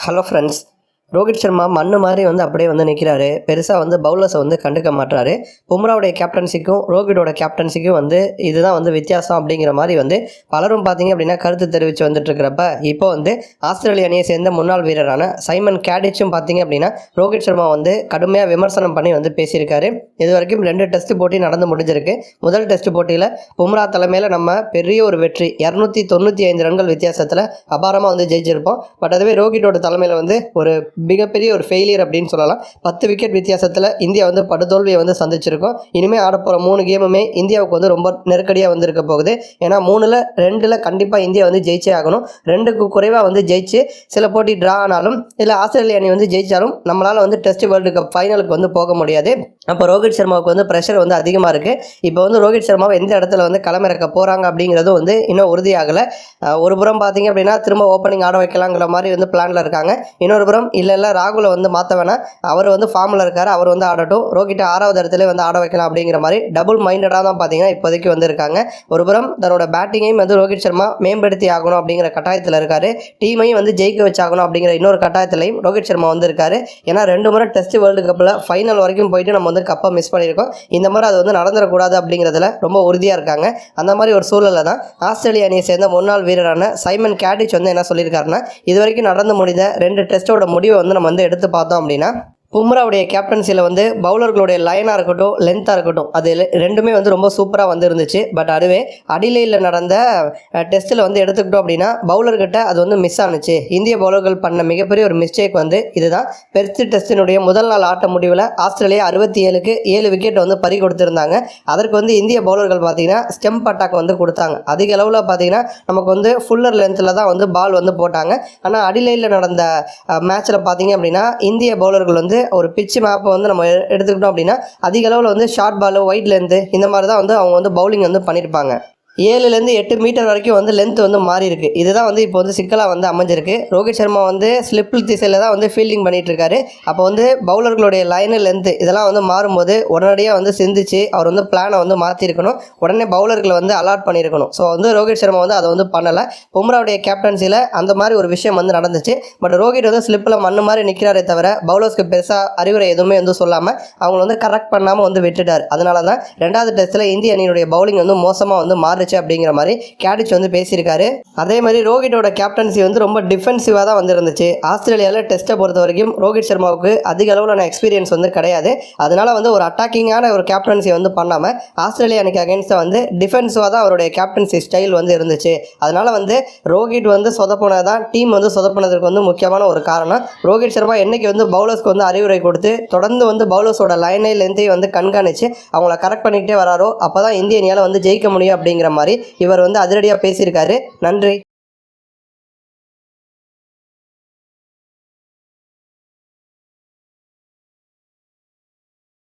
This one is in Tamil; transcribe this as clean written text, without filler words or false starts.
Hello friends. ரோஹித் சர்மா மண்ணு மாதிரி அப்படியே நிற்கிறாரு. பெருசாக பவுலர்ஸை கண்டுக்க மாட்டாரு. பும்ராவுடைய கேப்டன்சிக்கும் ரோஹிட்டோட கேப்டன்சிக்கும் இதுதான் வித்தியாசம் அப்படிங்கிற மாதிரி பலரும் பார்த்தீங்க அப்படின்னா கருத்து தெரிவித்து வந்துட்டுருக்கிறப்ப இப்போ ஆஸ்திரேலிய அணியை சேர்ந்த முன்னாள் வீரரான சைமன் கேடிச்சும் பார்த்தீங்க அப்படின்னா ரோஹித் சர்மா கடுமையாக விமர்சனம் பண்ணி பேசியிருக்காரு. இது வரைக்கும் 2 டெஸ்ட் போட்டி நடந்து முடிஞ்சிருக்கு. முதல் டெஸ்ட் போட்டியில் பும்ரா தலைமையில் நம்ம பெரிய ஒரு வெற்றி 295 ரன்கள் வித்தியாசத்தில் அபாரமாக ஜெயிச்சிருப்போம். பட் அதுவே ரோஹிட்டோட தலைமையில் ஒரு மிகப்பெரிய ஒரு ஃபெயிலியர் அப்படின்னு சொல்லலாம். 10 விக்கெட் வித்தியாசத்தில் இந்தியா படுதோல்வியை சந்திச்சிருக்கோம். இனிமேல் ஆடப்போகிற 3 கேமுமே இந்தியாவுக்கு ரொம்ப நெருக்கடியாக இருக்க போகுது. ஏன்னா 3ல் 2ல் கண்டிப்பாக இந்தியா ஜெயிச்சே ஆகணும். 2க்கு குறைவாக ஜெயிச்சு சில போட்டி ட்ரா ஆனாலும் இல்லை ஆஸ்திரேலிய அணி ஜெயிச்சாலும் நம்மளால் டெஸ்ட் வேர்ல்டு கப் ஃபைனலுக்கு போக முடியாது. அப்போ ரோஹித் சர்மாவுக்கு ப்ரெஷர் அதிகமாக இருக்குது. இப்போ ரோஹித் சர்மாவை எந்த இடத்துல களமிறக்க போகிறாங்க அப்படிங்கிறதும் இன்னும் உறுதியாகலை. ஒரு புறம் பார்த்தீங்க அப்படின்னா திரும்ப ஓப்பனிங் ஆட வைக்கலாங்கிற மாதிரி பிளானில் இருக்காங்க. இன்னொரு புறம் இல்லை ராகுலை மாற்ற வேணாம், அவர் ஃபார்மில் இருக்கார், அவர் ஆடட்டும், ரோஹிட்டை 6வது இடத்துல ஆட வைக்கலாம் அப்படிங்கிற மாதிரி டபுள் மைண்டடாக தான் பார்த்தீங்கன்னா இப்போதைக்கு இருக்காங்க. ஒரு புறம் தன்னோட பேட்டிங்கையும் ரோஹித் சர்மா மேம்படுத்தி ஆகணும் அப்படிங்கிற கட்டாயத்தில் இருக்கார். டீமையும் ஜெயிக்க வச்சாகணும் அப்படிங்கிற இன்னொரு கட்டாயத்திலையும் ரோஹித் சர்மா இருக்கார். ஏன்னா 2 முறை டெஸ்ட் வேர்ல்டு கப்பில் ஃபைனல் வரைக்கும் போயிட்டு நம்ம கப்பை மிஸ் பண்ணியிருக்கோம். இந்த மாதிரி அது நடந்துடக்கூடாது அப்படிங்கிறதுல ரொம்ப உறுதியாக இருக்காங்க. அந்த மாதிரி ஒரு சூழலில் தான் ஆஸ்திரேலிய அணியை சேர்ந்த முன்னாள் வீரரான சைமன் கேடிச் என்ன சொல்லியிருக்காருன்னா, இது வரைக்கும் நடந்து முடிந்த 2 டெஸ்ட்டோட முடிவை நம்ம எடுத்து பார்த்தோம் அப்படின்னா பும்ராவுடைய கேப்டன்சியில் பவுலர்களுடைய லைனாக இருக்கட்டும், லென்த்தாக இருக்கட்டும், அது ரெண்டுமே ரொம்ப சூப்பராக இருந்துச்சு. பட் அதுவே அடிலையில் நடந்த டெஸ்ட்டில் எடுத்துக்கிட்டோம் அப்படின்னா பவுலர்கிட்ட அது மிஸ் ஆனிச்சு. இந்திய பவுலர்கள் பண்ண மிகப்பெரிய ஒரு மிஸ்டேக் இதுதான். பெர்த் டெஸ்ட்டினுடைய முதல் நாள் ஆட்ட முடிவில் ஆஸ்திரேலியா 67க்கு 7 விக்கெட் பறி கொடுத்துருந்தாங்க. அதற்கு இந்திய பவுலர்கள் பார்த்தீங்கன்னா ஸ்டெம்ப் அட்டாக் கொடுத்தாங்க. அதிக அளவில் பார்த்தீங்கன்னா நமக்கு ஃபுல்லர் லென்த்தில் தான் பால் போட்டாங்க. ஆனால் அடிலையில் நடந்த மேட்ச்சில் பார்த்தீங்க அப்படின்னா இந்திய பவுலர்கள் ஒரு பிட்ச் மேப்பை நம்ம எடுத்துக்கிட்டோம் அப்படின்னா அதிக அளவில் ஷார்ட் பால், ஒயிட் லென்த்து இந்த மாதிரி தான் அவங்க பவுலிங் பண்ணியிருப்பாங்க. 7லேருந்து 8 மீட்டர் வரைக்கும் லென்த் மாறி இருக்கு. இதுதான் இப்போ சிக்கலாக அமைஞ்சிருக்கு. ரோஹித் சர்மா ஸ்லிப் திசையில் தான் ஃபீல்டிங் பண்ணிட்டு இருக்காரு. அப்போ பவுலர்களுடைய லைனு லென்த்து இதெல்லாம் மாறும்போது உடனடியாக சிந்திச்சு அவர் பிளானை மாற்றிருக்கணும். உடனே பவுலர்களை அலாட் பண்ணியிருக்கணும். ஸோ ரோஹித் சர்மா அதை பண்ணலை. பும்ராவுடைய கேப்டன்சியில் அந்த மாதிரி ஒரு விஷயம் நடந்துச்சு. பட் ரோஹித் ஸ்லிப்பில் மண்ணு மாதிரி நிற்கிறாரே தவிர பவுலர்ஸ்க்கு பெருசாக அறிவுரை எதுவுமே சொல்லாமல் அவங்க கரெக்ட் பண்ணாமல் விட்டுட்டார். அதனால தான் 2வது டெஸ்ட்டில் இந்திய அணியினுடைய பவுலிங் மோசமாக மாறிச்சு அப்படிங்கிற மாதிரி கேடிச் பேசியிருக்காரு. அதே மாதிரி ரோஹிட்டோட கேப்டன்சி ரொம்ப டிஃபென்சிவாக தான் இருந்துச்சு. ஆஸ்திரேலியாவில் டெஸ்ட்டை பொறுத்த வரைக்கும் ரோஹித் சர்மாவுக்கு அதிக அளவிலான எக்ஸ்பீரியன்ஸ் கிடையாது. அதனால ஒரு அட்டாக்கிங்கான ஒரு கேப்டன்சி பண்ணாமல் ஆஸ்திரேலியா அணிக்கு அகேன்ஸ்டாக டிஃபென்சிவாக தான் அவருடைய கேப்டன்சி ஸ்டைல் இருந்துச்சு. அதனால ரோஹிட் சொதப்புனது தான் டீம் சொதப்புனதுக்கு முக்கியமான ஒரு காரணம். ரோஹித் சர்மா என்னைக்கு பவுலர்ஸ்க்கு அறிவுரை கொடுத்து தொடர்ந்து பவுலர்ஸோட லைனை லென்த்தையும் கண்காணித்து அவங்கள கரெக்ட் பண்ணிக்கிட்டே வராரோ அப்போ தான் இந்திய அணியால் ஜெயிக்க முடியும் அப்படிங்கிற மாதிரி இவர் அதிரடியாக பேசியிருக்காரு. நன்றி.